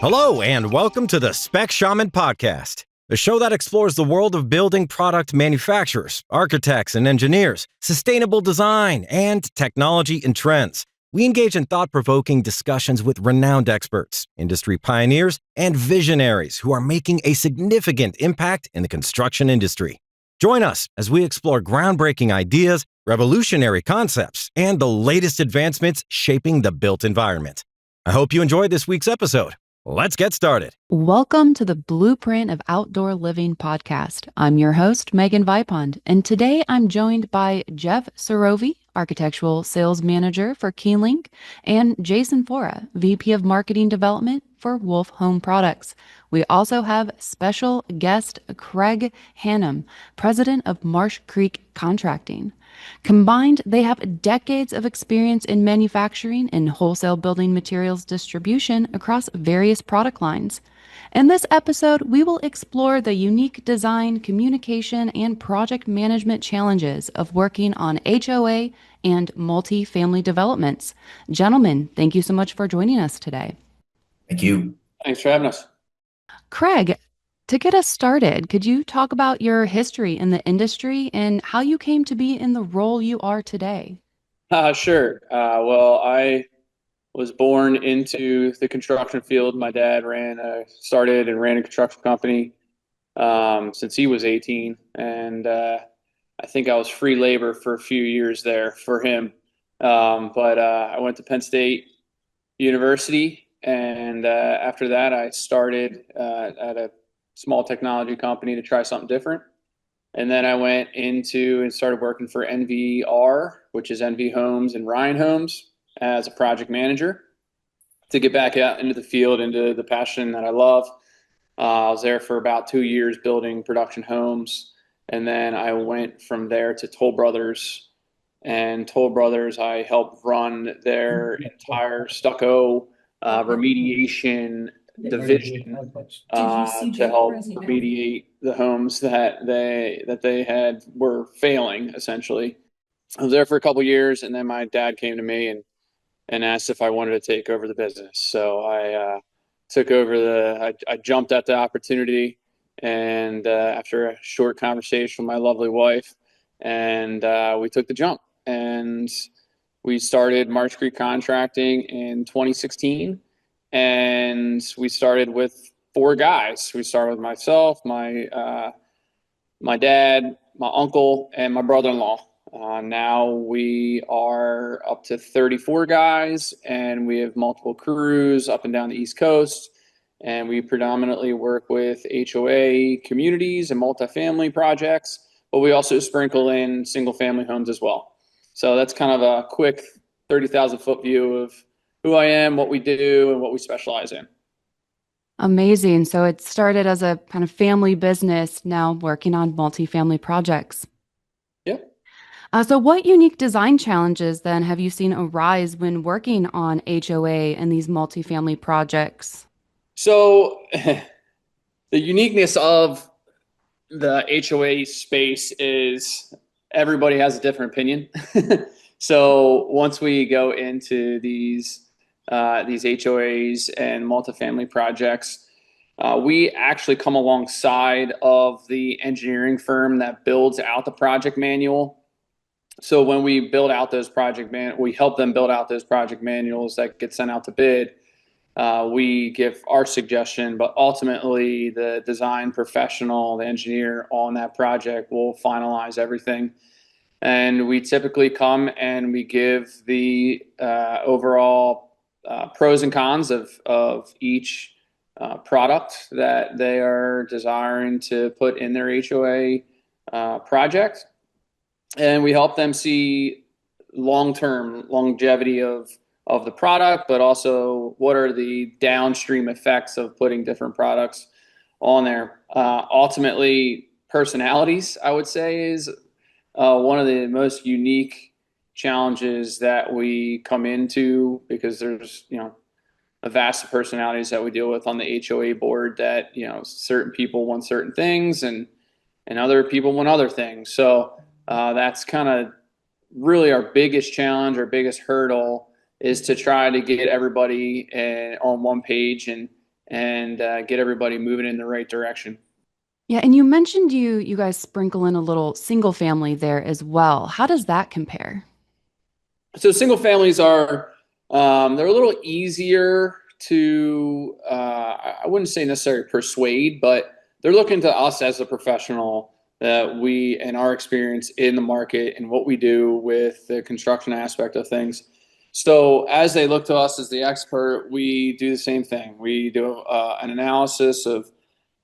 Hello, and welcome to the Spec Shaman Podcast, the show that explores the world of building product manufacturers, architects, and engineers, sustainable design, and technology and trends. We engage in thought-provoking discussions with renowned experts, industry pioneers, and visionaries who are making a significant impact in the construction industry. Join us as we explore groundbreaking ideas, revolutionary concepts, and the latest advancements shaping the built environment. I hope you enjoyed this week's episode. Let's get started. Welcome to the Blueprint of Outdoor Living podcast. I'm your host, Megan Vipond, and today I'm joined by Jeff Sarovi, Architectural Sales Manager for Keylink, and Jason Fora, VP of Marketing Development for Wolf Home Products. We also have special guest Craig Hannum, President of Marsh Creek Contracting. Combined, they have decades of experience in manufacturing and wholesale building materials distribution across various product lines. In this episode, we will explore the unique design, communication, and project management challenges of working on HOA and multi-family developments. Gentlemen, thank you so much for joining us today. Thank you. Thanks for having us. Craig, to get us started, could you talk about your history in the industry and how you came to be in the role you are today? Sure. Well, I was born into the construction field. My dad started and ran a construction company since he was 18. And I think I was free labor for a few years there for him. But I went to Penn State University. And after that, I started at a small technology company to try something different. And then I went into and started working for NVR, which is NV Homes and Ryan Homes, as a project manager to get back out into the field, into the passion that I love. I was there for about 2 years building production homes. And then I went from there to Toll Brothers. And Toll Brothers, I helped run their entire stucco remediation division to help remediate the homes that they were failing, essentially. I was there for a couple of years, and then my dad came to me and asked if I wanted to take over the business. So I took over I jumped at the opportunity, and after a short conversation with my lovely wife, and we took the jump, and we started Marsh Creek Contracting in 2016. And we started with 4 guys. We started with myself, my dad, my uncle, and my brother-in-law. Now we are up to 34 guys, and we have multiple crews up and down the East Coast. And we predominantly work with HOA communities and multifamily projects, but we also sprinkle in single-family homes as well. So that's kind of a quick 30,000-foot view of who I am, what we do, and what we specialize in. Amazing. So it started as a kind of family business, now working on multifamily projects. Yep. So what unique design challenges then have you seen arise when working on HOA and these multifamily projects? So the uniqueness of the HOA space is everybody has a different opinion. So once we go into these HOAs and multifamily projects, we actually come alongside of the engineering firm that builds out the project manual. So when we build out those we help them build out those project manuals that get sent out to bid. We give our suggestion, but ultimately the design professional, the engineer on that project will finalize everything. And we typically come and we give the overall pros and cons of each product that they are desiring to put in their HOA project. And we help them see long-term longevity of the product, but also what are the downstream effects of putting different products on there. Ultimately, personalities, I would say, is one of the most unique challenges that we come into, because there's, a vast of personalities that we deal with on the HOA board that, certain people want certain things and other people want other things. So that's kind of really our biggest challenge, our biggest hurdle, is to try to get everybody on one page and and get everybody moving in the right direction. Yeah, and you mentioned you guys sprinkle in a little single family there as well. How does that compare? So single families are they're a little easier to I wouldn't say necessarily persuade, but they're looking to us as a professional that we and our experience in the market and what we do with the construction aspect of things. So as they look to us as the expert, we do the same thing. We do an analysis of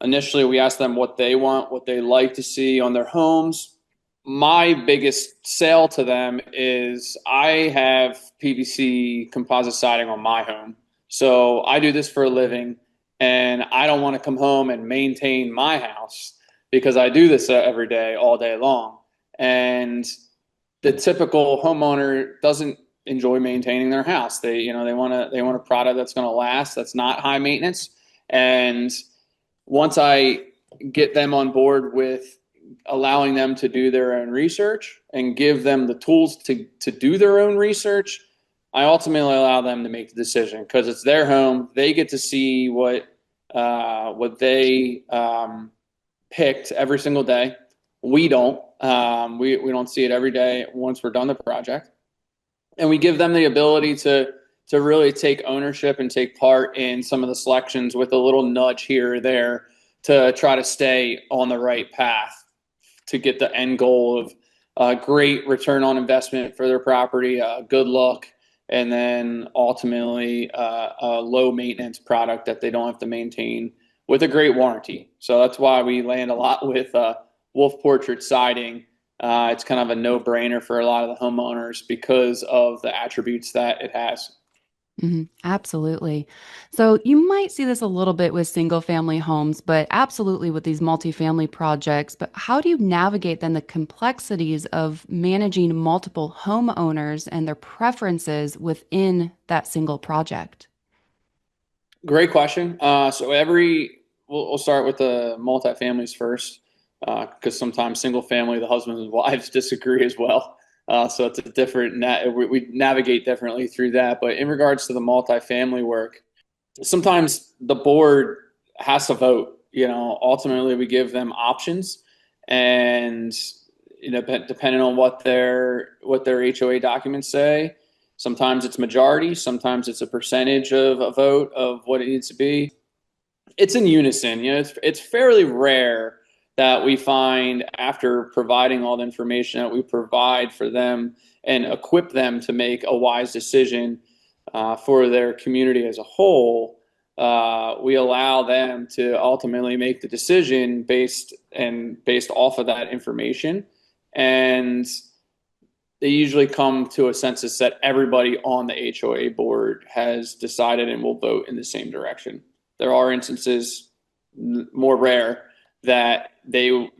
initially we ask them what they want, what they like to see on their homes. My biggest sale to them is I have PVC composite siding on my home. So I do this for a living and I don't want to come home and maintain my house because I do this every day, all day long. And the typical homeowner doesn't enjoy maintaining their house. They want a product that's going to last, that's not high maintenance. And once I get them on board with allowing them to do their own research and give them the tools to do their own research, I ultimately allow them to make the decision because it's their home. They get to see what they picked every single day. We don't. We don't see it every day once we're done the project, and we give them the ability to really take ownership and take part in some of the selections with a little nudge here or there to try to stay on the right path to get the end goal of a great return on investment for their property, good luck, and then ultimately a low maintenance product that they don't have to maintain with a great warranty. So that's why we land a lot with wolf portrait siding. It's kind of a no-brainer for a lot of the homeowners because of the attributes that it has. Absolutely. So you might see this a little bit with single family homes, but absolutely with these multifamily projects. But how do you navigate then the complexities of managing multiple homeowners and their preferences within that single project? Great question. We'll start with the multifamilies first, because sometimes single family, the husbands and wives disagree as well. So it's a we navigate differently through that. But in regards to the multifamily work, sometimes the board has to vote. Ultimately we give them options, and depending on what their HOA documents say, sometimes it's majority, sometimes it's a percentage of a vote of what it needs to be. It's in unison. It's fairly rare that we find after providing all the information that we provide for them and equip them to make a wise decision for their community as a whole. We allow them to ultimately make the decision based off of that information, and they usually come to a census that everybody on the HOA board has decided and will vote in the same direction. There are instances, more rare, that the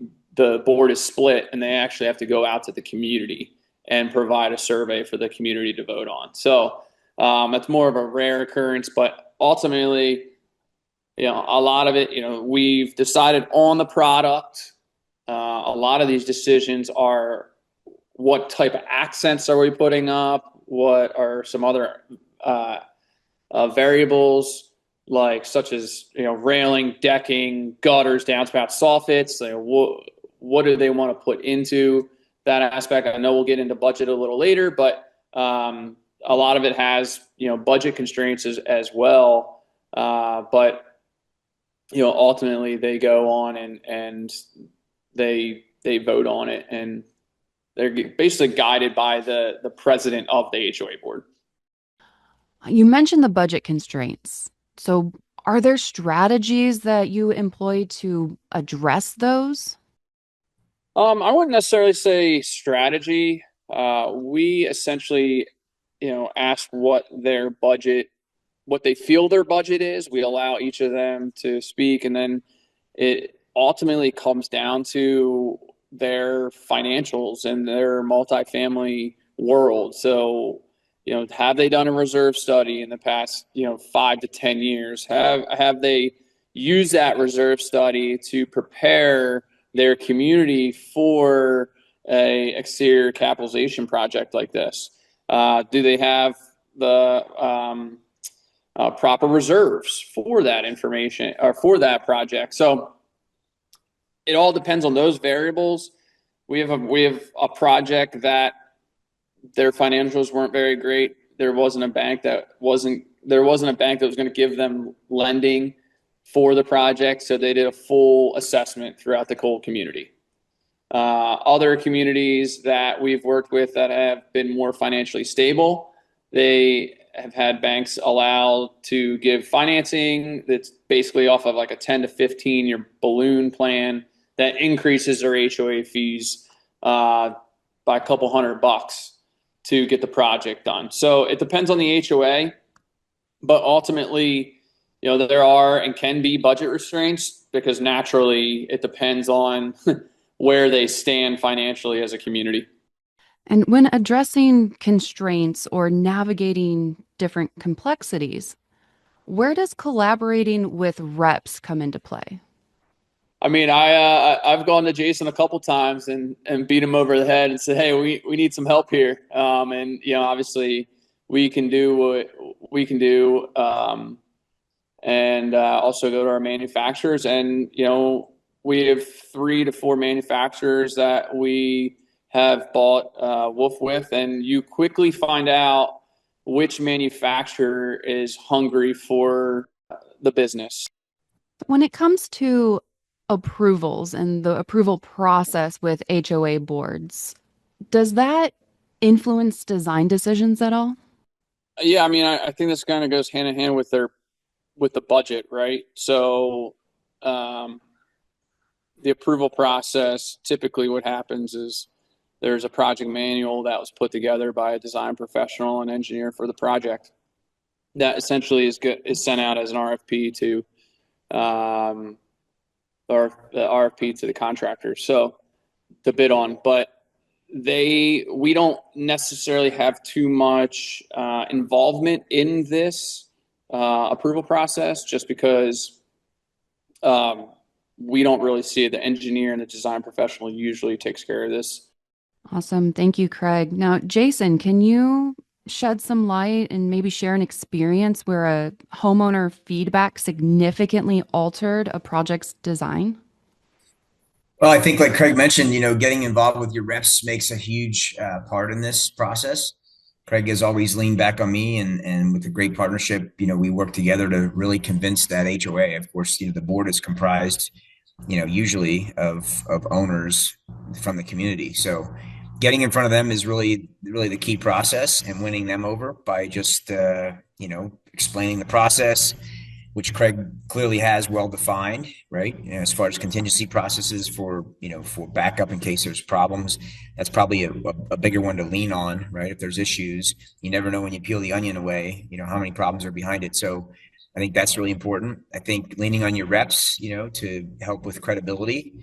board is split and they actually have to go out to the community and provide a survey for the community to vote on. So that's more of a rare occurrence, but ultimately, a lot of it, we've decided on the product. A lot of these decisions are what type of accents are we putting up? What are some other variables, like such as railing, decking, gutters, downspouts, soffits? What do they want to put into that aspect? I know we'll get into budget a little later, but a lot of it has budget constraints as well. But ultimately they go on and they vote on it, and they're basically guided by the president of the HOA board. You mentioned the budget constraints. So, are there strategies that you employ to address those? I wouldn't necessarily say strategy. We essentially, ask what they feel their budget is. We allow each of them to speak, and then it ultimately comes down to their financials and their multifamily world. So, have they done a reserve study in the past, 5 to 10 years? Have they used that reserve study to prepare their community for a exterior capitalization project like this? Do they have the proper reserves for that information or for that project. So it all depends on those variables. We have a project that their financials weren't very great. There wasn't a bank that was going to give them lending for the project, so they did a full assessment throughout the whole community. Other communities that we've worked with that have been more financially stable, they have had banks allow to give financing that's basically off of like a 10 to 15-year balloon plan that increases their HOA fees by a couple $100 to get the project done. So it depends on the HOA, but ultimately, there are and can be budget restraints because naturally it depends on where they stand financially as a community. And when addressing constraints or navigating different complexities, where does collaborating with reps come into play? I mean, I've gone to Jason a couple times and beat him over the head and said, "Hey, we need some help here." And obviously, we can do what we can do, and also go to our manufacturers. And we have 3 to 4 manufacturers that we have bought Wolf with, and you quickly find out which manufacturer is hungry for the business. When it comes to approvals and the approval process with HOA boards, does that influence design decisions at all? Yeah, I mean, I think this kind of goes hand in hand with the budget, right? So, the approval process, typically what happens is there's a project manual that was put together by a design professional and engineer for the project that essentially is sent out as an RFP to or the RFP to the contractor, so to bid on. But we don't necessarily have too much involvement in this approval process, just because we don't really see it. The engineer and the design professional usually takes care of this. Awesome. Thank you, Craig. Now, Jason, can you shed some light and maybe share an experience where a homeowner feedback significantly altered a project's design? Well, I think like Craig mentioned, getting involved with your reps makes a huge part in this process. Craig has always leaned back on me, and with a great partnership, we work together to really convince that HOA. Of course, the board is comprised, usually of owners from the community. So getting in front of them is really the key process, and winning them over by just explaining the process, which Craig clearly has well defined, right? As far as contingency processes for backup in case there's problems, that's probably a bigger one to lean on, right? If there's issues, you never know when you peel the onion away, how many problems are behind it. So I think that's really important. I think leaning on your reps, to help with credibility.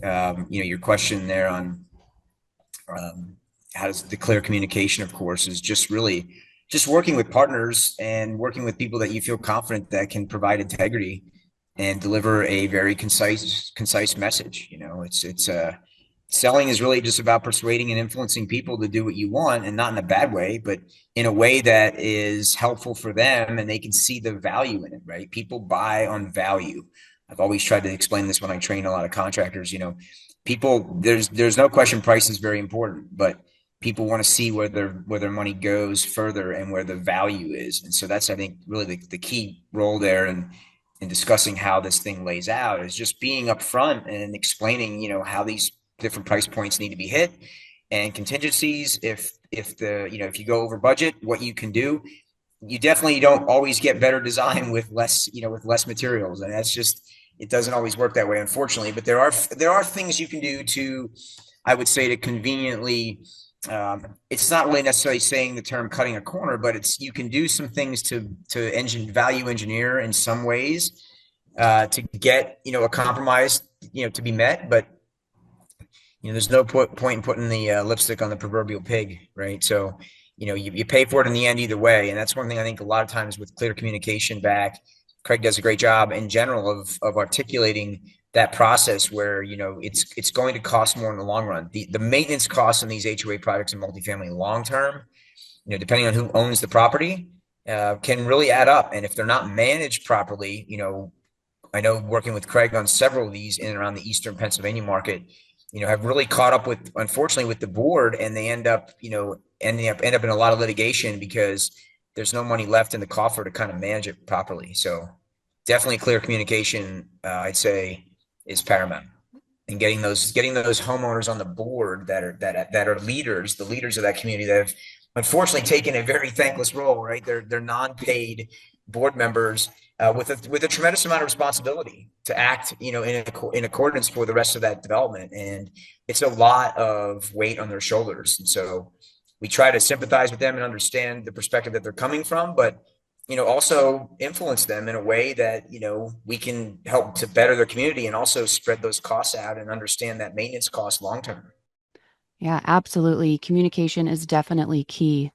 Your question there on how does the clear communication, of course, is just really just working with partners and working with people that you feel confident that can provide integrity and deliver a very concise message. It's selling is really just about persuading and influencing people to do what you want, and not in a bad way, but in a way that is helpful for them and they can see the value in it, right? People buy on value. I've always tried to explain this when I train a lot of contractors. People, there's no question price is very important, but people want to see where their money goes further and where the value is. And so that's, I think, really the key role there in discussing how this thing lays out, is just being upfront and explaining, how these different price points need to be hit, and contingencies. If you go over budget, what you can do. You definitely don't always get better design with less materials. And that's just, it doesn't always work that way, unfortunately. But there are things you can do to, I would say, to conveniently, it's not really necessarily saying the term cutting a corner, but you can do some things to value engineer in some ways to get a compromise to be met. But there's no point in putting the lipstick on the proverbial pig, right? So you pay for it in the end either way, and that's one thing I think a lot of times with clear communication back, Craig does a great job in general of articulating that process where, it's going to cost more in the long run. The maintenance costs on these HOA projects and multifamily long term, depending on who owns the property, can really add up. And if they're not managed properly, I know working with Craig on several of these in and around the Eastern Pennsylvania market, have really caught up with, unfortunately, with the board, and they end up in a lot of litigation because there's no money left in the coffer to kind of manage it properly. So definitely clear communication, I'd say, is paramount. And getting those homeowners on the board that are leaders, the leaders of that community that have unfortunately taken a very thankless role, right? They're non-paid board members with a tremendous amount of responsibility to act, in accordance for the rest of that development, and it's a lot of weight on their shoulders. And so we try to sympathize with them and understand the perspective that they're coming from, but also influence them in a way that, we can help to better their community and also spread those costs out and understand that maintenance cost long term. Yeah, absolutely. Communication is definitely key.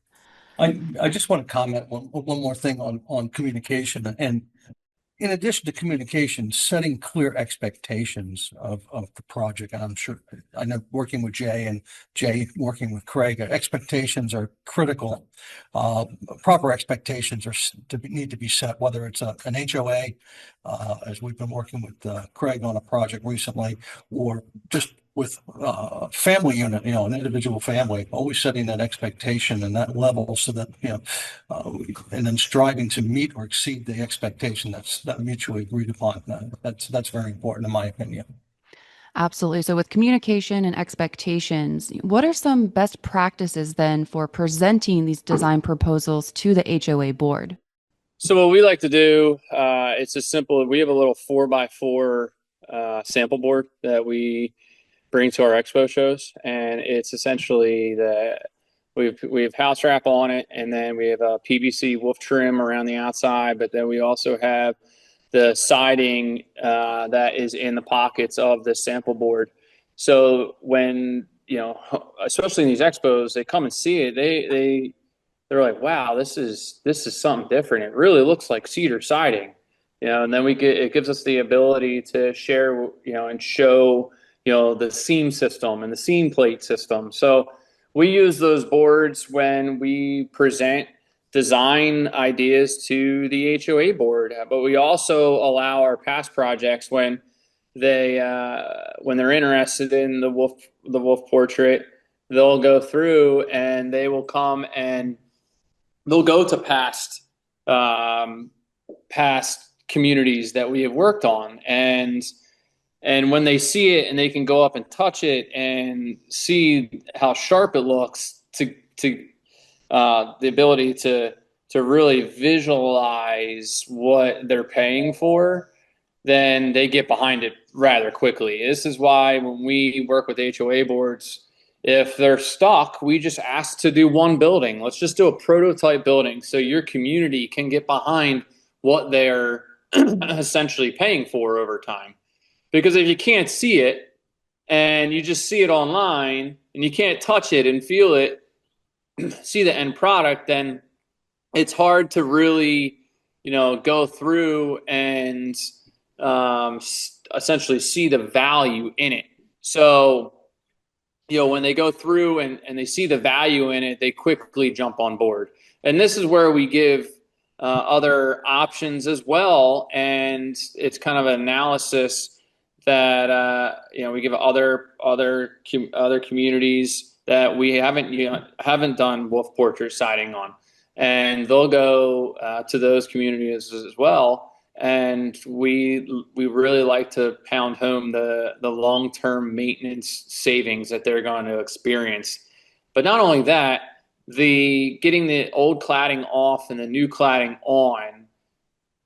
I just want to comment one more thing on communication, and in addition to communication, setting clear expectations of the project. And I know working with Jay and Jay working with Craig, expectations are critical. Proper expectations need to be set, whether it's an HOA, as we've been working with Craig on a project recently, or just with family unit, an individual family, always setting that expectation and that level so that, and then striving to meet or exceed the expectation that's mutually agreed upon. That's very important in my opinion. Absolutely. So, with communication and expectations, what are some best practices then for presenting these design proposals to the HOA board? So what we like to do, it's as simple. We have a little 4x4 sample board that we bring to our expo shows, and it's essentially we have house wrap on it, and then we have a PVC wolf trim around the outside, but then we also have the siding that is in the pockets of the sample board. So when, especially in these expos, they come and see it, they're like, wow, this is something different. It really looks like cedar siding, and then it gives us the ability to share, and show, the seam system and the seam plate system. So we use those boards when we present design ideas to the HOA board, but we also allow our past projects when they're interested in the wolf portrait, they'll go through and they will come and they'll go to past communities that we have worked on, and when they see it and they can go up and touch it and see how sharp it looks, to the ability to really visualize what they're paying for, then they get behind it rather quickly. This is why when we work with HOA boards, if they're stuck, we just ask to do one building. Let's just do a prototype building so your community can get behind what they're essentially paying for over time. Because if you can't see it and you just see it online and you can't touch it and feel it, see the end product, then it's hard to really, go through and essentially see the value in it. So, when they go through and they see the value in it, they quickly jump on board. And this is where we give other options as well. And it's kind of an analysis that, we give other communities that we haven't done wolf portrait siding on. And they'll go to those communities as well. And we really like to pound home the long-term maintenance savings that they're going to experience. But not only that, getting the old cladding off and the new cladding on,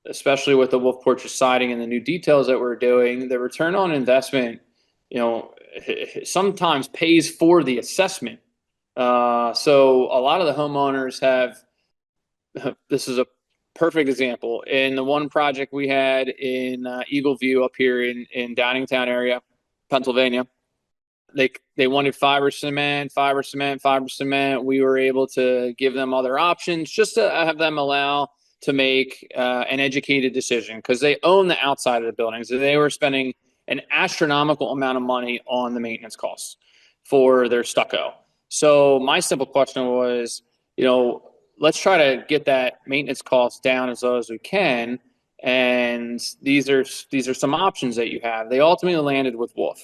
especially with the wolf portrait siding and the new details that we're doing, the return on investment, sometimes pays for the assessment. So a lot of the homeowners this is a perfect example. In the one project we had in Eagle View up here in Downingtown area, Pennsylvania, they wanted fiber cement. We were able to give them other options just to have them allow to make an educated decision, because they own the outside of the buildings. So they were spending an astronomical amount of money on the maintenance costs for their stucco. So my simple question was, let's try to get that maintenance cost down as low as we can. And these are some options that you have. They ultimately landed with Wolf.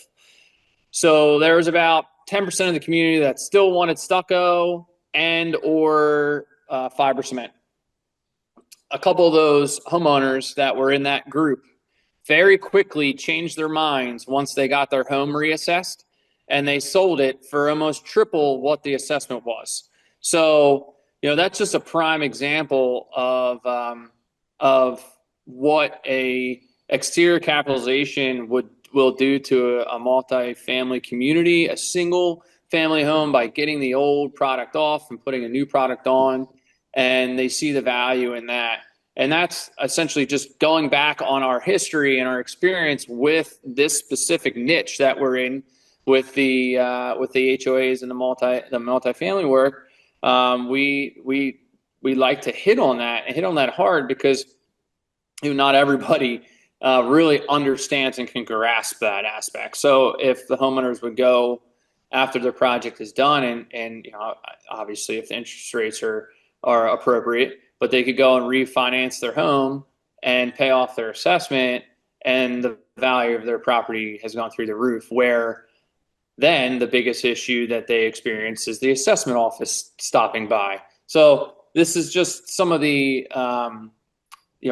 So there was about 10% of the community that still wanted stucco and or fiber cement. A couple of those homeowners that were in that group very quickly changed their minds once they got their home reassessed, and they sold it for almost triple what the assessment was. So, that's just a prime example of what a exterior capitalization will do to a multi-family community, a single family home, by getting the old product off and putting a new product on, and they see the value in that. And that's essentially just going back on our history and our experience with this specific niche that we're in with the HOAs and the multifamily work. We like to hit on that and hit on that hard, because not everybody really understands and can grasp that aspect. So if the homeowners would go after their project is done, and obviously if the interest rates are appropriate, but they could go and refinance their home and pay off their assessment, and the value of their property has gone through the roof, where then the biggest issue that they experience is the assessment office stopping by. So this is just some of the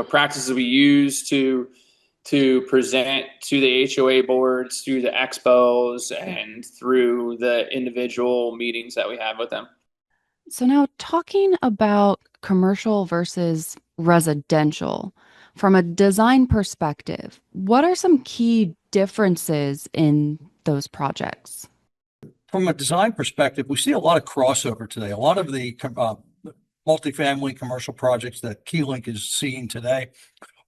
practices we use to present to the HOA boards through the expos and through the individual meetings that we have with them. So now, talking about commercial versus residential, from a design perspective, what are some key differences in those projects? From a design perspective, we see a lot of crossover today. A lot of the multifamily commercial projects that KeyLink is seeing today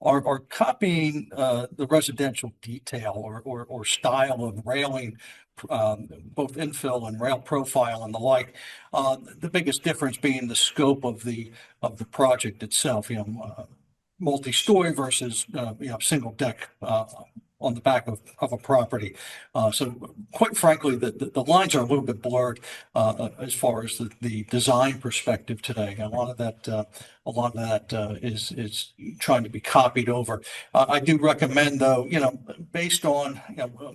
are copying the residential detail or style of railing, both infill and rail profile and the like. The biggest difference being the scope of the project itself. Multi-story versus single deck on the back of a property. So quite frankly, the lines are a little bit blurred as far as the design perspective today. A lot of that is trying to be copied over. I do recommend, though, based on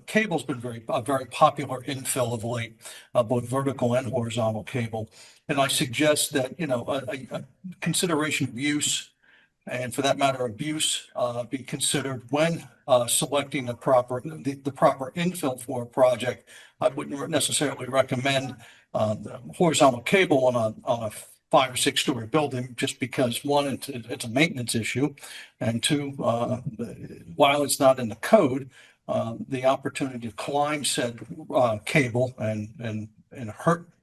cable's been a very popular infill of late, both vertical and horizontal cable, and I suggest that a consideration of use, and for that matter, abuse, be considered when selecting the proper infill for a project. I wouldn't necessarily recommend the horizontal cable on a 5 or 6 story building, just because, one, it's a maintenance issue, and two, while it's not in the code, the opportunity to climb said cable and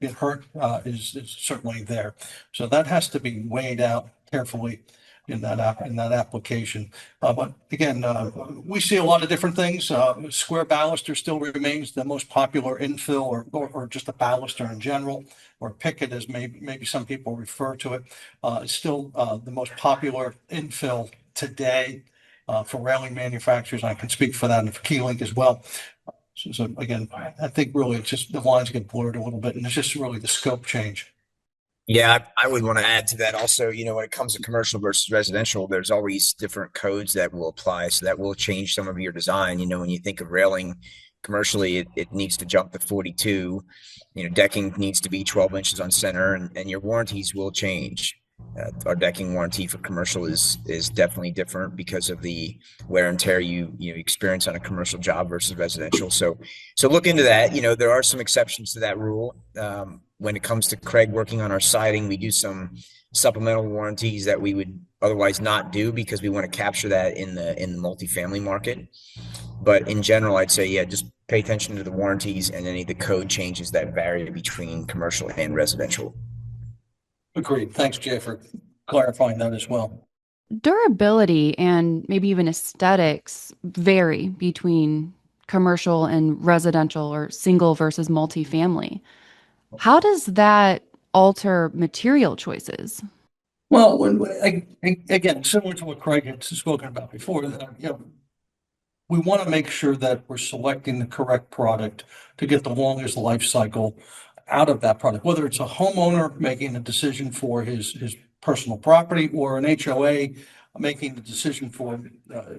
get hurt is certainly there. So that has to be weighed out carefully in that application. But again, we see a lot of different things. Square baluster still remains the most popular infill, or just a baluster in general, or picket as maybe some people refer to it. It's still the most popular infill today for railing manufacturers. I can speak for that and for KeyLink as well. So again, I think really it's just the lines get blurred a little bit, and it's just really the scope change. Yeah, I would want to add to that also, when it comes to commercial versus residential, there's always different codes that will apply. So that will change some of your design. When you think of railing commercially, it needs to jump to 42. Decking needs to be 12 inches on center, and your warranties will change. Our decking warranty for commercial is definitely different because of the wear and tear you experience on a commercial job versus residential. So look into that. There are some exceptions to that rule. When it comes to Craig working on our siding, we do some supplemental warranties that we would otherwise not do, because we want to capture that in the multifamily market. But in general, I'd say, just pay attention to the warranties and any of the code changes that vary between commercial and residential. Agreed. Thanks, Jay, for clarifying that as well. Durability and maybe even aesthetics vary between commercial and residential, or single versus multifamily. How does that alter material choices? Well, again, similar to what Craig had spoken about before, we want to make sure that we're selecting the correct product to get the longest life cycle out of that product, whether it's a homeowner making a decision for his personal property or an HOA making the decision for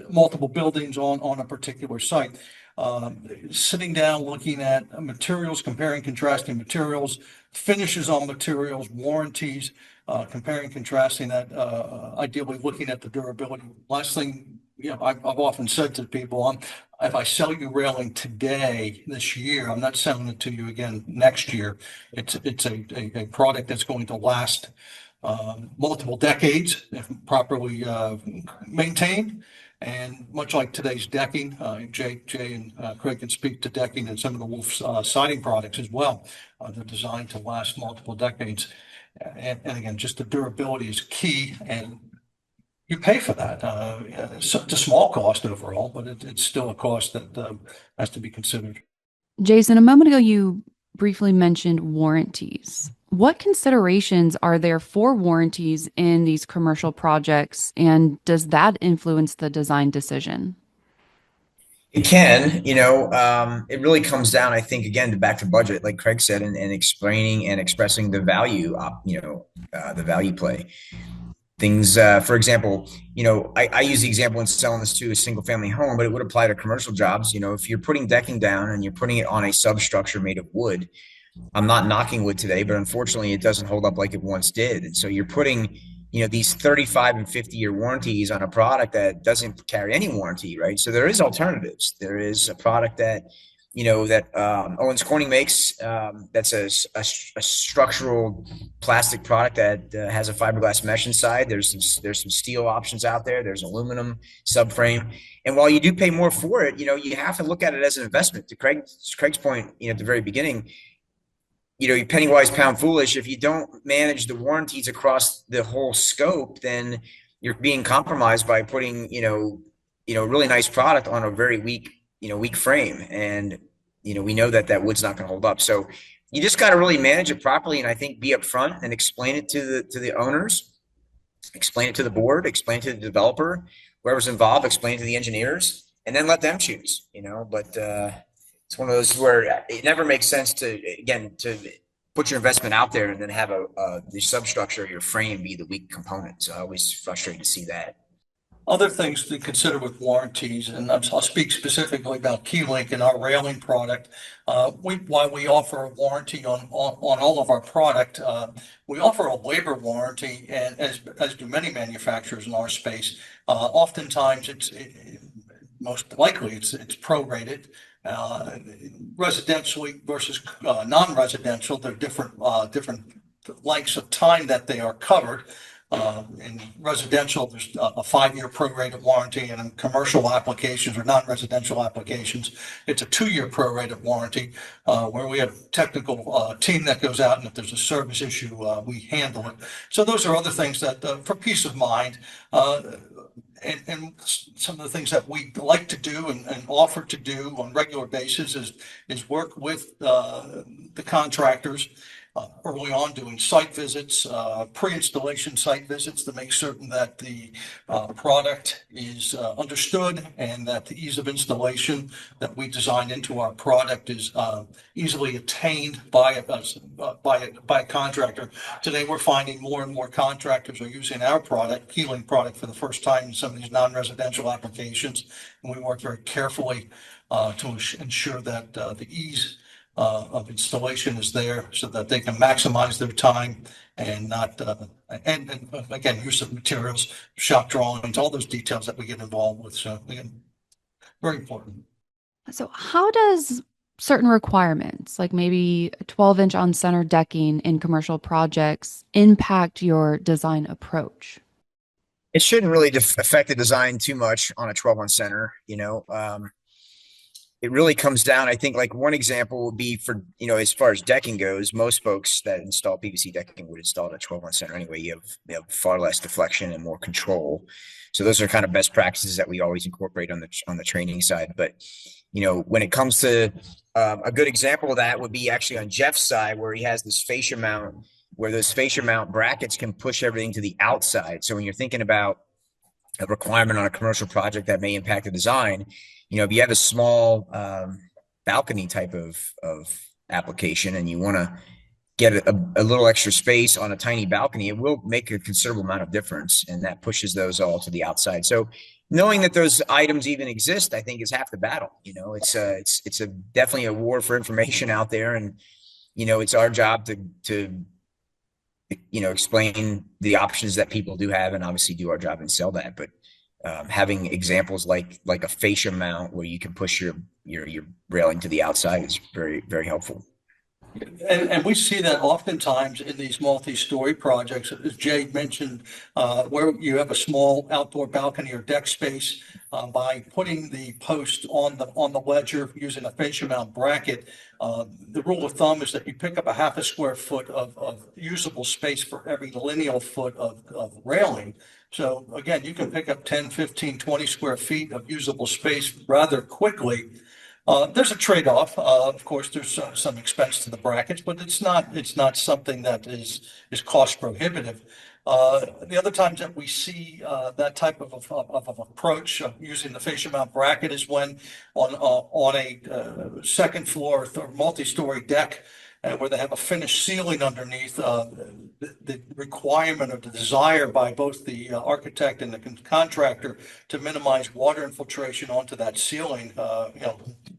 multiple buildings on a particular site. Sitting down, looking at materials, comparing, contrasting materials, finishes on materials, warranties, comparing, contrasting that, ideally looking at the durability. Last thing, I've often said to people, if I sell you railing today, this year, I'm not selling it to you again next year. It's a product that's going to last multiple decades if properly maintained. And much like today's decking, Jay and Craig can speak to decking and some of the Wolf siding products as well. They're designed to last multiple decades. And again, just the durability is key, and you pay for that. It's a small cost overall, but it's still a cost that has to be considered. Jason, a moment ago, you briefly mentioned warranties. What considerations are there for warranties in these commercial projects, and does that influence the design decision? It can, it really comes down, I think, again, back to budget, like Craig said, and explaining and expressing the value, the value play. Things, for example, I use the example in selling this to a single family home, but it would apply to commercial jobs. If you're putting decking down and you're putting it on a substructure made of wood, I'm not knocking wood today, but unfortunately it doesn't hold up like it once did. And so you're putting, these 35 and 50-year warranties on a product that doesn't carry any warranty, right? So there is alternatives. There is a product that, Owens Corning makes, that's a structural plastic product that has a fiberglass mesh inside. There's some steel options out there. There's aluminum subframe. And while you do pay more for it, you have to look at it as an investment. To Craig's point, at the very beginning, you're penny wise, pound foolish. If you don't manage the warranties across the whole scope, then you're being compromised by putting, really nice product on a very weak frame. And, we know that wood's not going to hold up. So you just got to really manage it properly. And I think be upfront and explain it to the owners, explain it to the board, explain it to the developer, whoever's involved, explain it to the engineers, and then let them choose, but, it's one of those where it never makes sense to put your investment out there and then have the substructure of your frame be the weak component. So I always frustrated to see that. Other things to consider with warranties, and I'll speak specifically about KeyLink and our railing product. While we offer a warranty on all of our product, we offer a labor warranty, and as do many manufacturers in our space. Oftentimes, most likely it's prorated. Residentially versus non-residential, they're different lengths of time that they are covered. In residential, there's a 5-year prorated warranty, and in commercial applications or non-residential applications, it's a 2-year prorated warranty, where we have a technical team that goes out, and if there's a service issue, we handle it. So those are other things that, for peace of mind, and some of the things that we like to do and offer to do on a regular basis is work with the contractors early on, doing site visits, pre-installation site visits to make certain that the product is understood and that the ease of installation that we design into our product is easily attained by a contractor. Today, we're finding more and more contractors are using our product, KeyLink product, for the first time in some of these non-residential applications, and we work very carefully to ensure that the ease of installation is there so that they can maximize their time and not, and again, use of materials, shop drawings, all those details that we get involved with. So again, very important. So how does certain requirements, like maybe a 12-inch on center decking in commercial projects, impact your design approach? It shouldn't really affect the design too much on a 12 on center, it really comes down, I think, like one example would be for, as far as decking goes, most folks that install PVC decking would install it at 12 on center anyway. You have far less deflection and more control. So those are kind of best practices that we always incorporate on the training side. But, when it comes to a good example of that would be actually on Jeff's side, where he has this fascia mount, where those fascia mount brackets can push everything to the outside. So when you're thinking about a requirement on a commercial project that may impact the design, if you have a small balcony type of application and you want to get a little extra space on a tiny balcony, it will make a considerable amount of difference, and that pushes those all to the outside. So knowing that those items even exist, I think, is half the battle. It's a definitely a war for information out there, and it's our job to explain the options that people do have, and obviously do our job and sell that. But having examples like a fascia mount where you can push your railing to the outside is very, very helpful. And we see that oftentimes in these multi-story projects, as Jay mentioned, where you have a small outdoor balcony or deck space, by putting the post on the ledger using a fascia mount bracket. The rule of thumb is that you pick up a half a square foot of usable space for every lineal foot of railing. So again, you can pick up 10, 15, 20 square feet of usable space rather quickly. There's a trade-off. Of course, there's some expense to the brackets, but it's not something that is cost prohibitive. The other times that we see that type of approach using the fascia mount bracket is when on a second floor or multi-story deck, where they have a finished ceiling underneath, the requirement or the desire by both the architect and the contractor to minimize water infiltration onto that ceiling,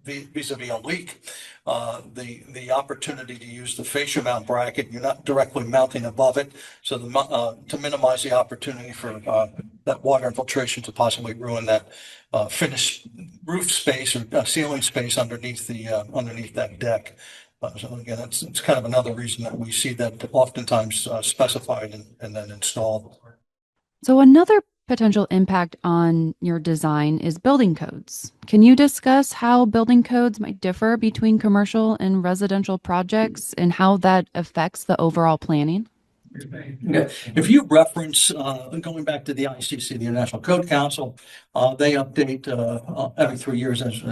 vis-a-vis a leak. The opportunity to use the fascia mount bracket, you're not directly mounting above it, so to minimize the opportunity for that water infiltration to possibly ruin that finished roof space or ceiling space underneath that deck. So again, it's kind of another reason that we see that oftentimes specified and then installed. So another potential impact on your design is building codes. Can you discuss how building codes might differ between commercial and residential projects and how that affects the overall planning? Yeah. If you reference, going back to the ICC, the International Code Council, they update every 3 years, as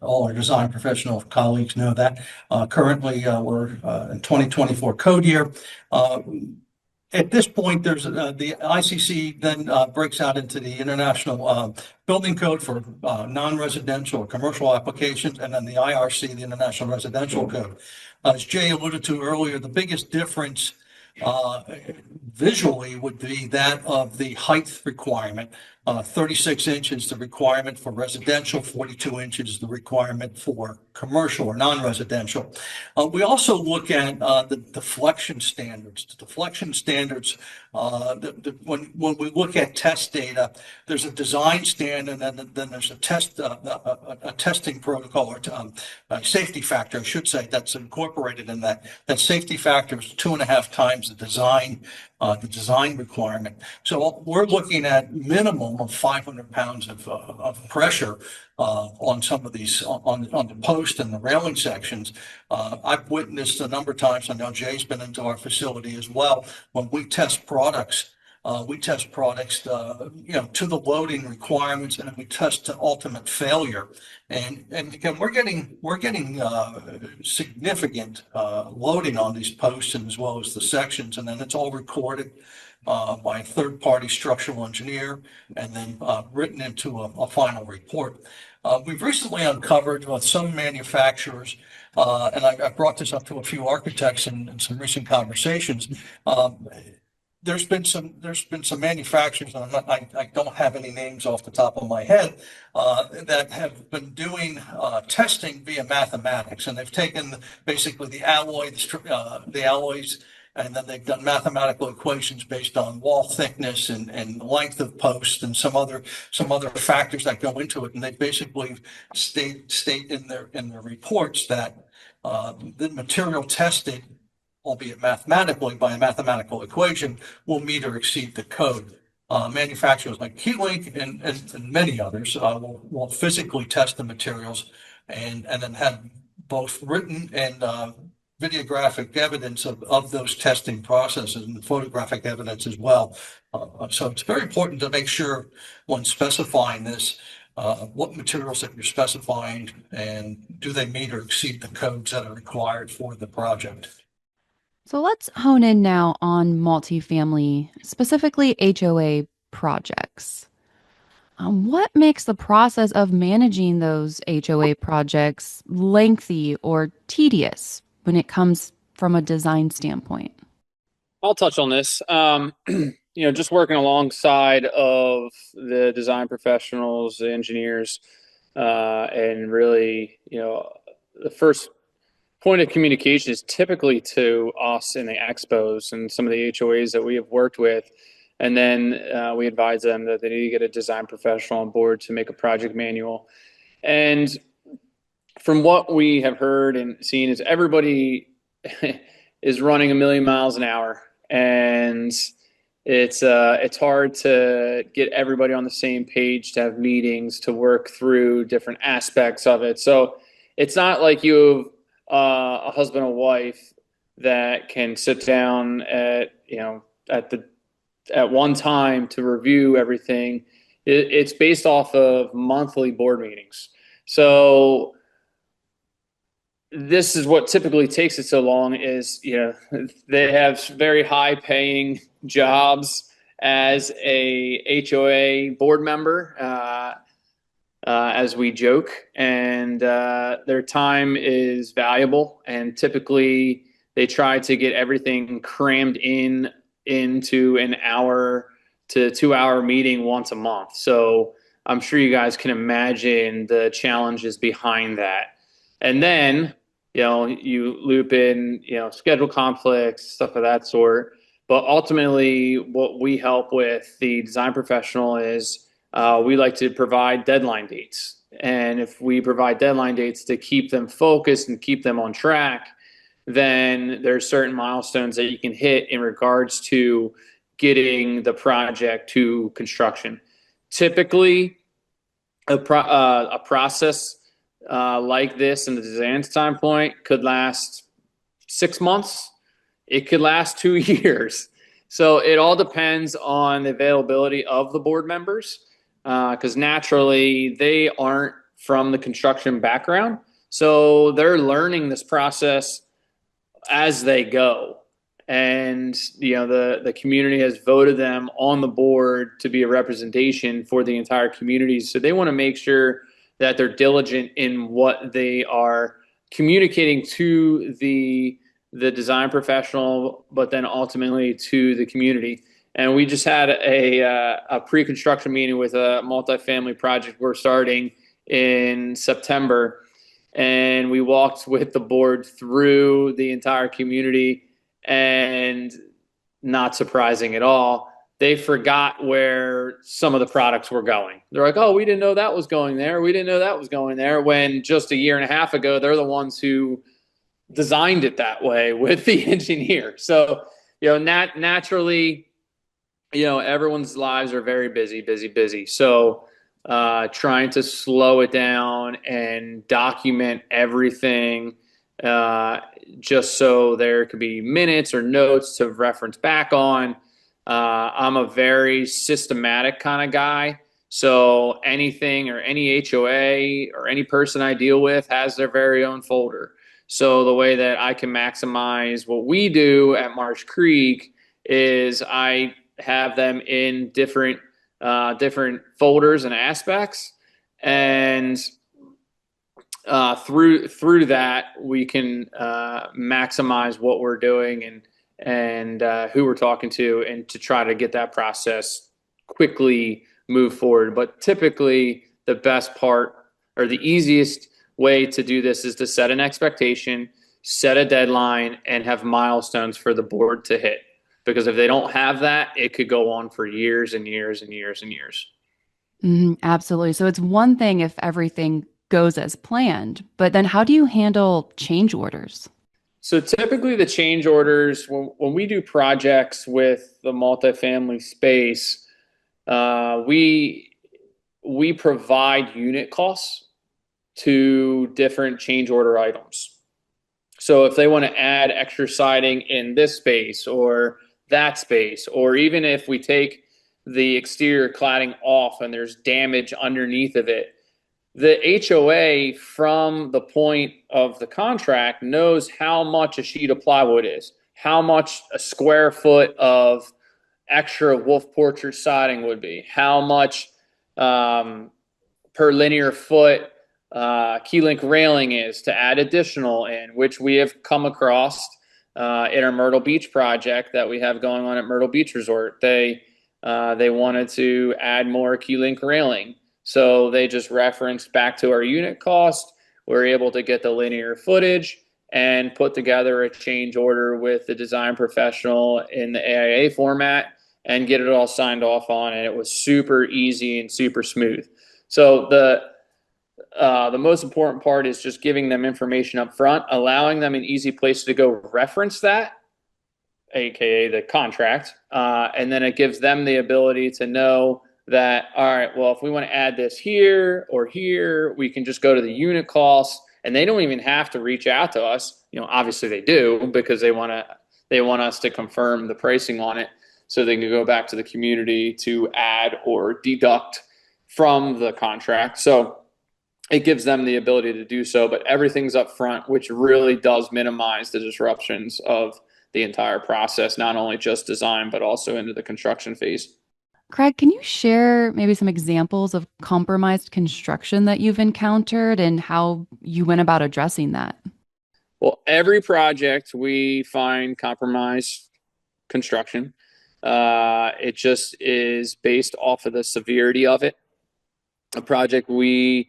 all our design professional colleagues know that. Currently, we're in 2024 code year. At this point, there's the ICC then breaks out into the International Building Code for non-residential or commercial applications, and then the IRC, the International Residential Code. As Jay alluded to earlier, the biggest difference visually would be that of the height requirement. 36 inches, the requirement for residential, 42 inches, the requirement for commercial or non-residential. We also look at the deflection standards. The deflection standards, when we look at test data, there's a design standard, and then there's a testing protocol, or a safety factor, I should say, that's incorporated in that. That safety factor is 2.5 times the design requirement. So we're looking at minimum of 500 pounds of pressure on some of these, on the post and the railing sections. I've witnessed a number of times, I know Jay's been into our facility as well, when we test products, to the loading requirements, and then we test to ultimate failure. And again, we're getting significant loading on these posts and as well as the sections, and then it's all recorded by a third-party structural engineer and then written into a final report. We've recently uncovered with some manufacturers, and I brought this up to a few architects in some recent conversations. There's been some manufacturers, and I don't have any names off the top of my head, that have been doing testing via mathematics, and they've taken basically the alloys, and then they've done mathematical equations based on wall thickness and length of post and some other factors that go into it, and they basically state in their reports that the material tested, albeit mathematically by a mathematical equation, will meet or exceed the code. Manufacturers like Keylink and many others will physically test the materials and then have both written and videographic evidence of those testing processes and photographic evidence as well. So it's very important to make sure when specifying this, what materials that you're specifying and do they meet or exceed the codes that are required for the project. So let's hone in now on multifamily, specifically HOA projects. What makes the process of managing those HOA projects lengthy or tedious? when it comes from a design standpoint? I'll touch on this. Just working alongside of the design professionals, the engineers, and really, the first point of communication is typically to us in the expos and some of the HOAs that we have worked with. And then we advise them that they need to get a design professional on board to make a project manual. And from what we have heard and seen is everybody is running a million miles an hour, and it's hard to get everybody on the same page, to have meetings, to work through different aspects of it. So it's not like you have a husband and wife that can sit down at one time to review everything. It's based off of monthly board meetings. So this is what typically takes it so long is, they have very high paying jobs as a HOA board member, as we joke, and their time is valuable, and typically they try to get everything crammed into an hour to 2 hour meeting once a month. So I'm sure you guys can imagine the challenges behind that. And then, you loop in, schedule conflicts, stuff of that sort. But ultimately, what we help with the design professional is we like to provide deadline dates. And if we provide deadline dates to keep them focused and keep them on track, then there's certain milestones that you can hit in regards to getting the project to construction. Typically, a process like this in the design standpoint could last 6 months. It could last 2 years. So it all depends on the availability of the board members, because naturally they aren't from the construction background. So they're learning this process as they go. And the community has voted them on the board to be a representation for the entire community. So they want to make sure that they're diligent in what they are communicating to the design professional, but then ultimately to the community. And we just had a pre-construction meeting with a multifamily project we're starting in September. And we walked with the board through the entire community, and not surprising at all, they forgot where some of the products were going. They're like, oh, we didn't know that was going there. We didn't know that was going there. When just a year and a half ago, they're the ones who designed it that way with the engineer. So, naturally, everyone's lives are very busy. So trying to slow it down and document everything, just so there could be minutes or notes to reference back on. I'm a very systematic kind of guy. So anything or any HOA or any person I deal with has their very own folder. So the way that I can maximize what we do at Marsh Creek is I have them in different folders and aspects, and through that we can maximize what we're doing and who we're talking to, and to try to get that process quickly move forward. But typically the best part, or the easiest way to do this, is to set an expectation, set a deadline, and have milestones for the board to hit. Because if they don't have that, it could go on for years and years and years and years. Absolutely. So it's one thing if everything goes as planned, but then how do you handle change orders? So typically the change orders, when we do projects with the multifamily space, we provide unit costs to different change order items. So if they want to add extra siding in this space or that space, or even if we take the exterior cladding off and there's damage underneath of it, the HOA from the point of the contract knows how much a sheet of plywood is, how much a square foot of extra wolf portrait siding would be, how much per linear foot key link railing is to add additional in, which we have come across in our Myrtle Beach project that we have going on at Myrtle Beach Resort. They wanted to add more key link railing, so they just referenced back to our unit cost. We're able to get the linear footage and put together a change order with the design professional in the AIA format and get it all signed off on, and it was super easy and super smooth. So the most important part is just giving them information up front, allowing them an easy place to go reference that, aka the contract, and then it gives them the ability to know that, all right, well, if we want to add this here or here, we can just go to the unit cost, and they don't even have to reach out to us. Obviously they do, because they want us to confirm the pricing on it, so they can go back to the community to add or deduct from the contract. So it gives them the ability to do so, but everything's up front, which really does minimize the disruptions of the entire process, not only just design, but also into the construction phase. Craig, can you share maybe some examples of compromised construction that you've encountered and how you went about addressing that? Well, every project we find compromised construction. It just is based off of the severity of it. A project we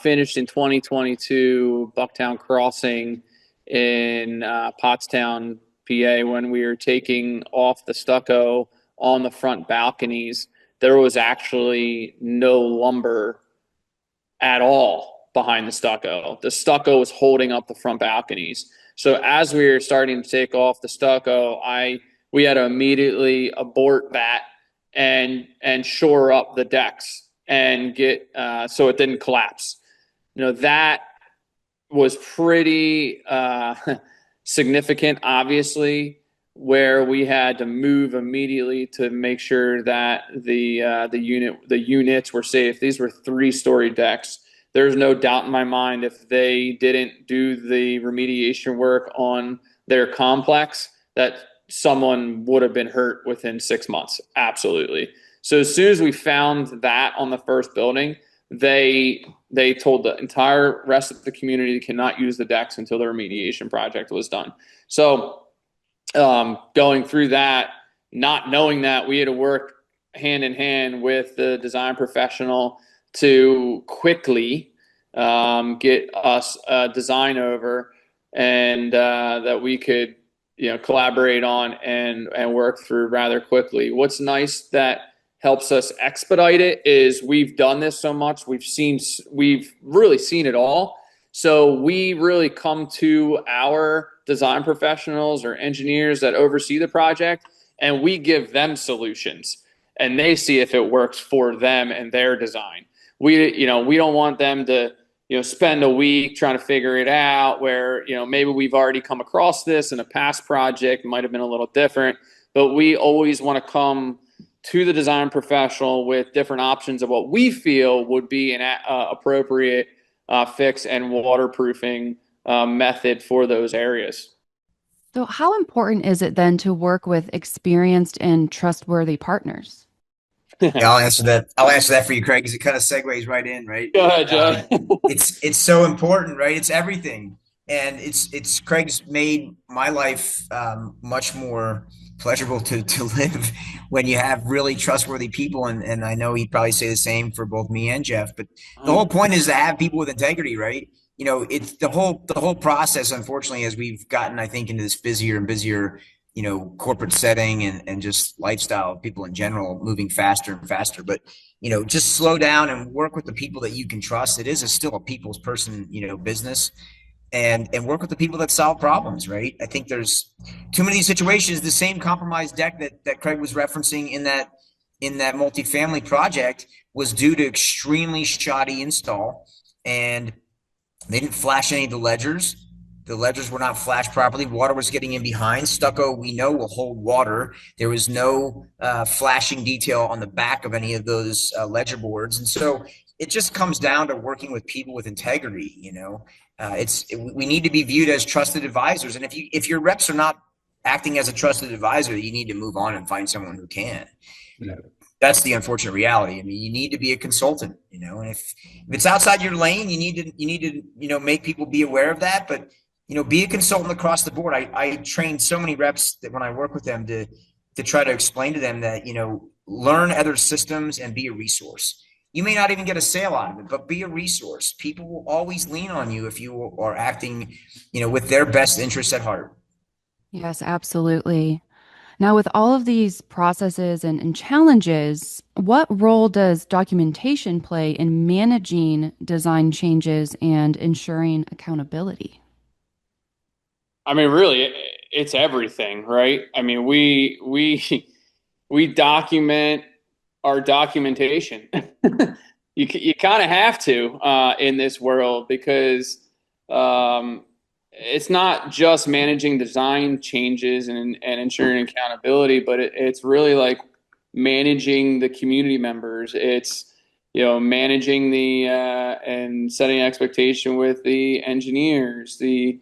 finished in 2022, Bucktown Crossing in Pottstown, PA, when we were taking off the stucco on the front balconies, there was actually no lumber at all behind the stucco. The stucco was holding up the front balconies. So as we were starting to take off the stucco, we had to immediately abort that and shore up the decks and get so it didn't collapse. That was pretty significant, obviously, where we had to move immediately to make sure that the units were safe. These were 3-story decks. There's no doubt in my mind, if they didn't do the remediation work on their complex, that someone would have been hurt within 6 months. Absolutely. So as soon as we found that on the first building, they told the entire rest of the community they cannot use the decks until the remediation project was done. So going through that, not knowing that, we had to work hand in hand with the design professional to quickly get us a design over, and that we could collaborate on and work through rather quickly. What's nice that helps us expedite it is we've done this so much, we've really seen it all. So we really come to our design professionals or engineers that oversee the project, and we give them solutions, and they see if it works for them and their design. We don't want them to spend a week trying to figure it out, where maybe we've already come across this in a past project, might have been a little different, but we always want to come to the design professional with different options of what we feel would be an appropriate fix and waterproofing method for those areas. So how important is it then to work with experienced and trustworthy partners? Yeah, I'll answer that for you, Craig, because it kind of segues right in, right? Go ahead, Joe. It's so important, right? It's everything. And it's Craig's made my life much more pleasurable to live when you have really trustworthy people. And I know he'd probably say the same for both me and Jeff, but the whole point is to have people with integrity, right? It's the whole process, unfortunately, as we've gotten, I think, into this busier and busier, corporate setting and just lifestyle of people in general, moving faster and faster. But, just slow down and work with the people that you can trust. It is still a people's person, business. And work with the people that solve problems, right? I think there's too many situations. The same compromised deck that Craig was referencing in that multifamily project was due to extremely shoddy install, and they didn't flash any of the ledgers. The ledgers were not flashed properly. Water was getting in behind. Stucco, we know, will hold water. There was no flashing detail on the back of any of those ledger boards, and so it just comes down to working with people with integrity. We need to be viewed as trusted advisors, and if your reps are not acting as a trusted advisor, you need to move on and find someone who can. Yeah. that's the unfortunate reality. I mean, you need to be a consultant, and if it's outside your lane, you need to, make people be aware of that. But, be a consultant across the board. I train so many reps that when I work with them to try to explain to them that, learn other systems and be a resource. You may not even get a sale out of it, but be a resource. People will always lean on you if you are acting, with their best interests at heart. Yes, absolutely. Now, with all of these processes and challenges, what role does documentation play in managing design changes and ensuring accountability? I mean, really, it's everything, right? I mean, we document our documentation. You kind of have to in this world because um, it's not just managing design changes and ensuring accountability, but it's really like managing the community members. It's managing the and setting expectation with the engineers, the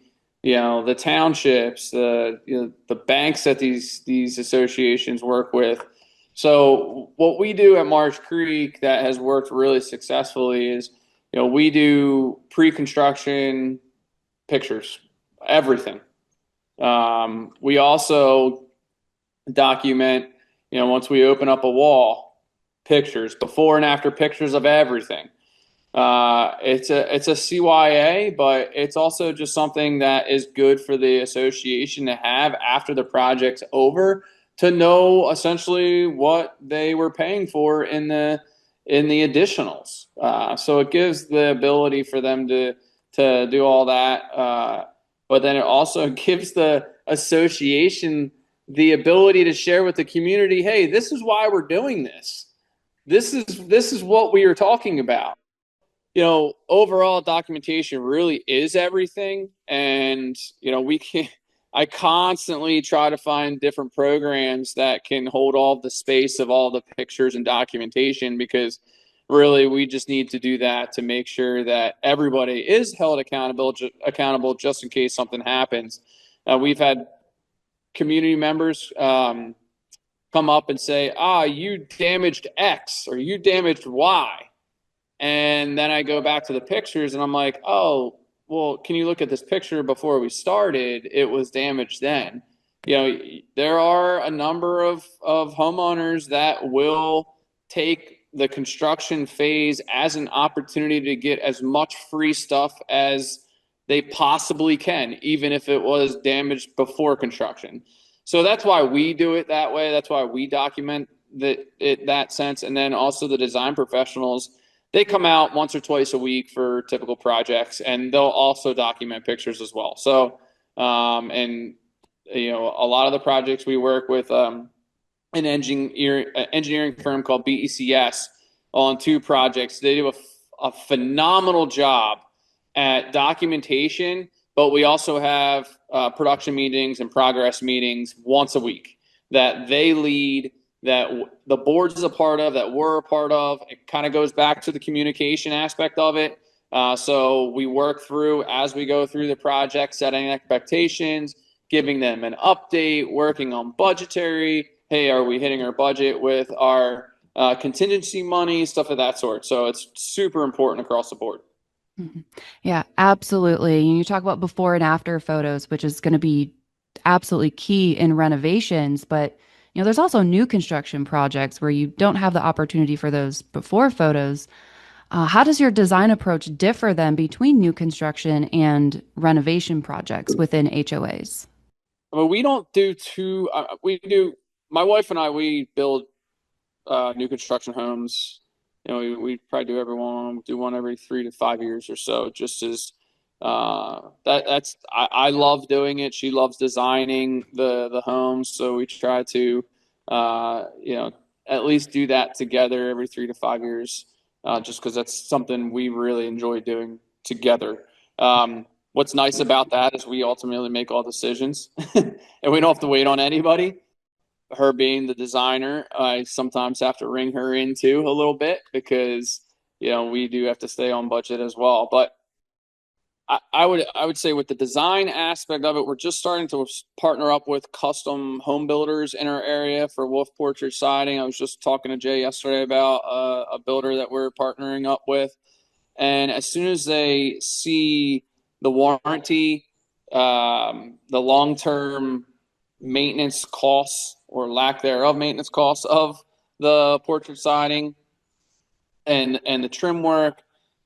townships, the banks that these associations work with. So what we do at Marsh Creek that has worked really successfully is, we do pre-construction pictures, everything. We also document, once we open up a wall, pictures, before and after pictures of everything. It's a CYA, but it's also just something that is good for the association to have after the project's over, to know essentially what they were paying for in the additionals. So it gives the ability for them to do all that, but then it also gives the association the ability to share with the community, hey, this is why we're doing this. This is what we are talking about. Overall documentation really is everything. And, I constantly try to find different programs that can hold all the space of all the pictures and documentation, because really we just need to do that to make sure that everybody is held accountable just in case something happens. We've had community members come up and say, you damaged X or you damaged Y. And then I go back to the pictures and I'm like, oh, well, can you look at this picture before we started? It was damaged then. There are a number of homeowners that will take the construction phase as an opportunity to get as much free stuff as they possibly can, even if it was damaged before construction. So that's why we do it that way. That's why we document that sense. And then also the design professionals, they come out once or twice a week for typical projects, and they'll also document pictures as well. So, and a lot of the projects we work with an engineering firm called BECS on 2 projects. They do a phenomenal job at documentation, but we also have production meetings and progress meetings once a week that they lead, that the board is a part of, that we're a part of. It kind of goes back to the communication aspect of it. So we work through, as we go through the project, setting expectations, giving them an update, working on budgetary. Hey, are we hitting our budget with our contingency money, stuff of that sort. So it's super important across the board. Yeah, absolutely. You talk about before and after photos, which is going to be absolutely key in renovations, but there's also new construction projects where you don't have the opportunity for those before photos. How does your design approach differ then between new construction and renovation projects within HOAs? Well, we don't do my wife and I, we build new construction homes. We probably do one every 3 to 5 years or so, just as I love doing it. She loves designing the homes, so we try to at least do that together every 3 to 5 years, just because that's something we really enjoy doing together. What's nice about that is we ultimately make all decisions, and we don't have to wait on anybody. Her being the designer, I sometimes have to ring her in too a little bit, because we do have to stay on budget as well. But I would say with the design aspect of it, we're just starting to partner up with custom home builders in our area for wolf portrait siding. I was just talking to Jay yesterday about a builder that we're partnering up with. And as soon as they see the warranty, the long-term maintenance costs or lack thereof maintenance costs of the portrait siding and the trim work,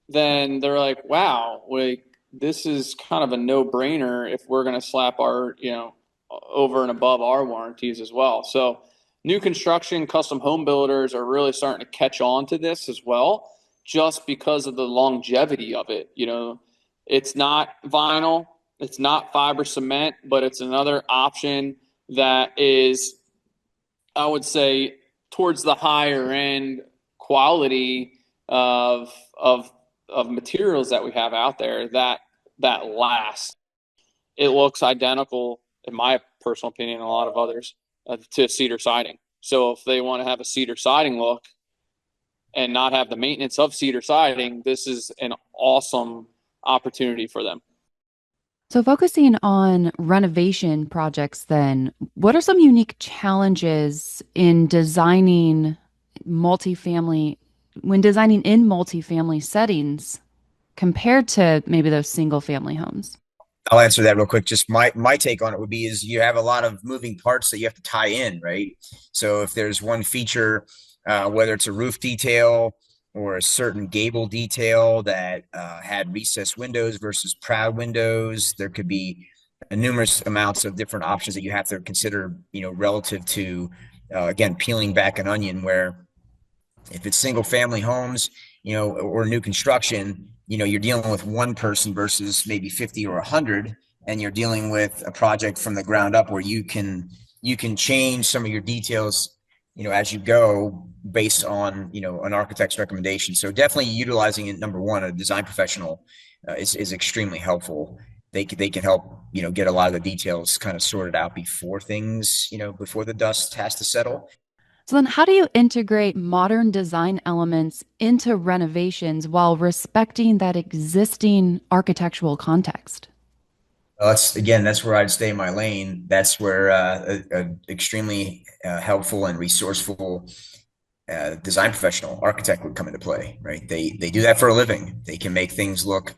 then they're like, wow, like this is kind of a no-brainer if we're going to slap our, over and above our warranties as well. So new construction, custom home builders are really starting to catch on to this as well, just because of the longevity of it. It's not vinyl, it's not fiber cement, but it's another option that is, I would say, towards the higher end quality of materials that we have out there that last. It looks identical, in my personal opinion, and a lot of others, to cedar siding. So if they want to have a cedar siding look and not have the maintenance of cedar siding, this is an awesome opportunity for them. So focusing on renovation projects then, what are some unique challenges in designing multifamily when designing in multifamily settings compared to maybe those single family homes? I'll answer that real quick. Just my take on it would be is you have a lot of moving parts that you have to tie in, right? So if there's one feature, whether it's a roof detail or a certain gable detail that had recessed windows versus proud windows, there could be numerous amounts of different options that you have to consider, relative to, again, peeling back an onion, where if it's single family homes, or new construction, you're dealing with one person versus maybe 50 or 100, and you're dealing with a project from the ground up where you can change some of your details, as you go based on, an architect's recommendation. So definitely utilizing it. Number one, a design professional is extremely helpful. They can help, get a lot of the details kind of sorted out before things, before the dust has to settle. So then how do you integrate modern design elements into renovations while respecting that existing architectural context? That's where I'd stay in my lane. That's where a extremely helpful and resourceful design professional, architect, would come into play, right? They do that for a living. They can make things look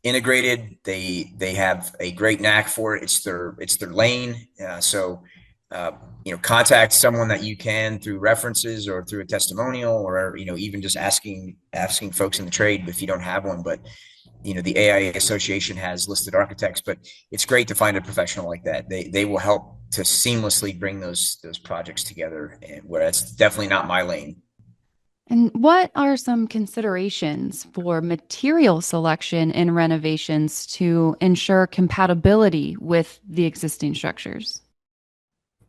integrated. They have a great knack for it. It's their lane. So contact someone that you can through references or through a testimonial, or even just asking folks in the trade if you don't have one. But the AIA Association has listed architects, but it's great to find a professional like that. They will help to seamlessly bring those projects together, and where it's definitely not my lane. And what are some considerations for material selection in renovations to ensure compatibility with the existing structures?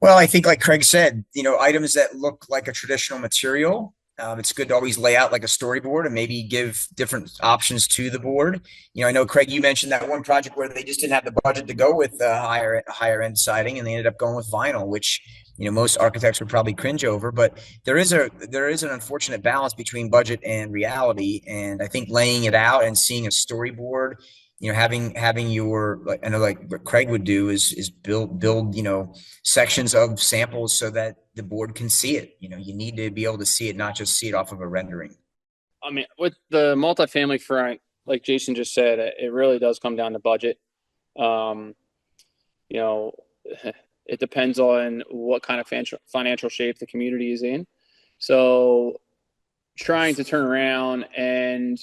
Well, I think, like Craig said, items that look like a traditional material. It's good to always lay out like a storyboard and maybe give different options to the board. I know, Craig, you mentioned that one project where they just didn't have the budget to go with higher end siding, and they ended up going with vinyl, which most architects would probably cringe over. But there is an unfortunate balance between budget and reality, and I think laying it out and seeing a storyboard, having your, like, I know, like what Craig would do is build sections of samples so that the board can see it. You need to be able to see it, not just see it off of a rendering. I mean, with the multifamily front, like Jason just said, it really does come down to budget. It depends on what kind of financial shape the community is in. So trying to turn around and,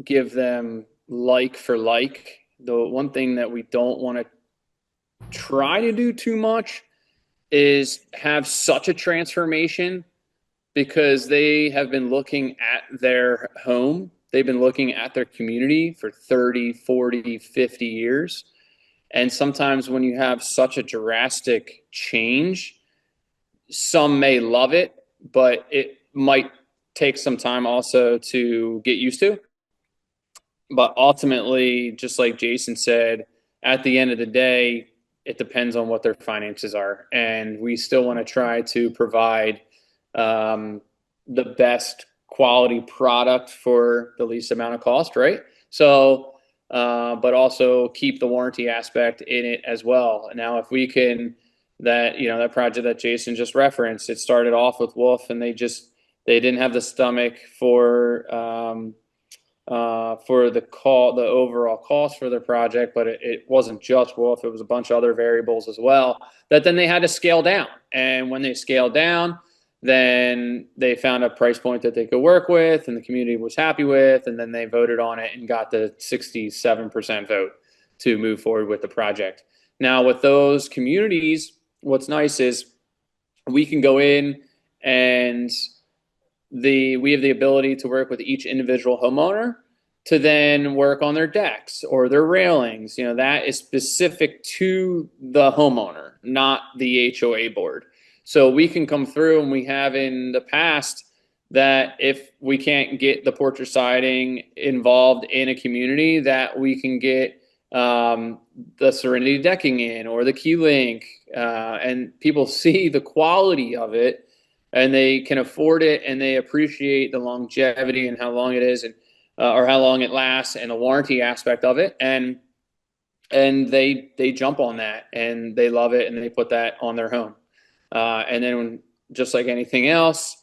give them like for like. The one thing that we don't want to try to do too much is have such a transformation, because they have been looking at their home, they've been looking at their community for 30, 40, 50 years. And sometimes when you have such a drastic change, some may love it, but it might take some time also to get used to. But ultimately, just like Jason said, at the end of the day, it depends on what their finances are. And we still want to try to provide the best quality product for the least amount of cost, right? So, but also keep the warranty aspect in it as well. Now, if we can, that project that Jason just referenced, it started off with Wolf, and they didn't have the stomach for the overall cost for their project, but it wasn't just Wolf. It was a bunch of other variables as well that then they had to scale down. And when they scaled down, then they found a price point that they could work with and the community was happy with, and then they voted on it and got the 67% vote to move forward with the project. Now, with those communities, what's nice is we can go in and we have the ability to work with each individual homeowner to then work on their decks or their railings. That is specific to the homeowner, not the HOA board. So we can come through, and we have in the past that if we can't get the porch or siding involved in a community, that we can get the Serenity decking in or the Key Link, and people see the quality of it and they can afford it, and they appreciate the longevity and how long it is, and or how long it lasts, and the warranty aspect of it, and they jump on that and they love it, and they put that on their home. And then just like anything else,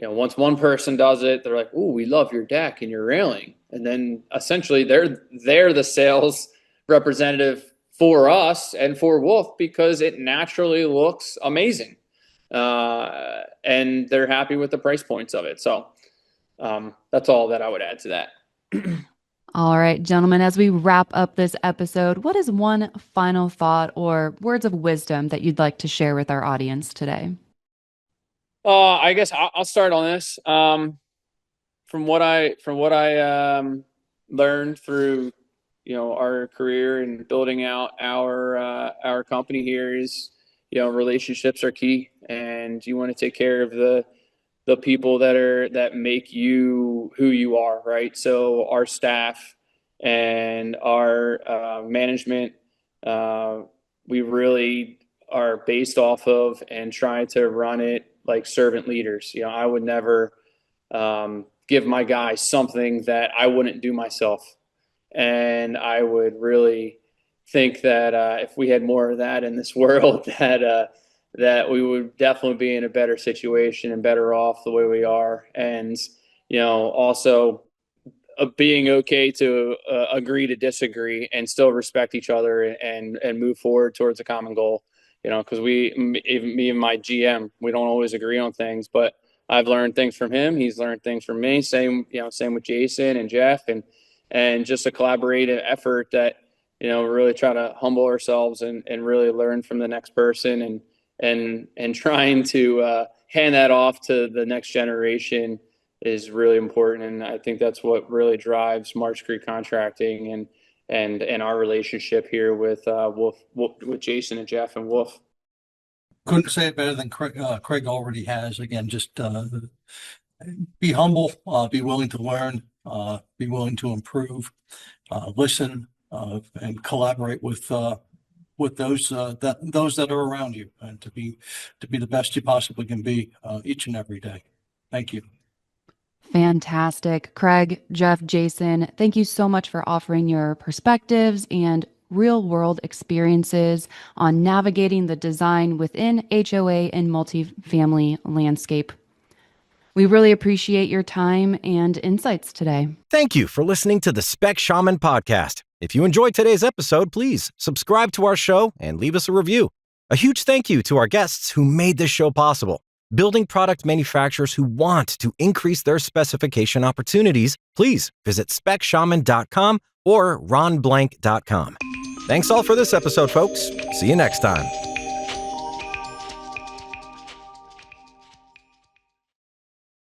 once one person does it, they're like, "Oh, we love your deck and your railing." And then essentially they're the sales representative for us and for Wolf, because it naturally looks amazing. And they're happy with the price points of it. So that's all that I would add to that. All right, gentlemen, as we wrap up this episode, what is one final thought or words of wisdom that you'd like to share with our audience today? I guess I'll start on this. From what I learned through, our career and building out our company here is, relationships are key, and you want to take care of the people that make you who you are, right? So our staff and our management, we really are based off of and try to run it like servant leaders. I would never give my guys something that I wouldn't do myself. And I would really think that if we had more of that in this world, that we would definitely be in a better situation and better off the way we are. And, also being okay to agree to disagree and still respect each other and move forward towards a common goal, because me and my GM, we don't always agree on things, but I've learned things from him. He's learned things from me. Same with Jason and Jeff, and just a collaborative effort that, really try to humble ourselves and really learn from the next person and trying to hand that off to the next generation is really important. And I think that's what really drives Marsh Creek Contracting and our relationship here with Jason and Jeff and Wolf. Couldn't say it better than Craig already has. Again, just be humble, be willing to learn, be willing to improve, listen, and collaborate with those that are around you, and to be the best you possibly can be each and every day. Thank you. Fantastic. Craig, Jeff, Jason, thank you so much for offering your perspectives and real world experiences on navigating the design within HOA and multifamily landscape. We really appreciate your time and insights today. Thank you for listening to the Spec Shaman podcast. If you enjoyed today's episode, please subscribe to our show and leave us a review. A huge thank you to our guests who made this show possible. Building product manufacturers who want to increase their specification opportunities, please visit specshaman.com or ronblank.com. Thanks all for this episode, folks. See you next time.